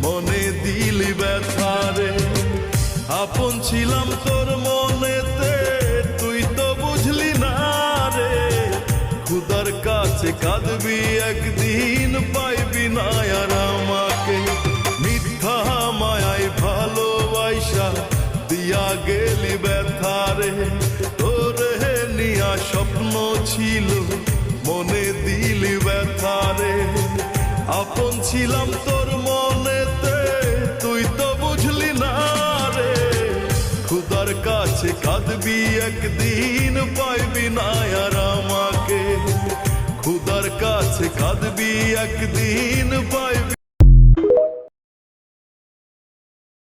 মনে দিলি ব্যথা রে। আপন ছিলাম তোর মনেতে, তুই তো বুঝলি না রে। খুদার কাছে কাঁদবি একদিন, পাইবি না আর আমাকে। মিথ্যা মায়ায় ভালোবাসা দিয়া গেলি ব্যথা রে। তোরে নিয়া স্বপ্ন ছিল, মনে দিলি ব্যথা রে। আপন ছিলাম তোর মনেতে, তুই তো বুঝলি না রে। খুদার কাছে কাঁদবি একদিন, পাইবি না আর আমাকে। খুদার কাছে কাঁদবি একদিন, পাইবি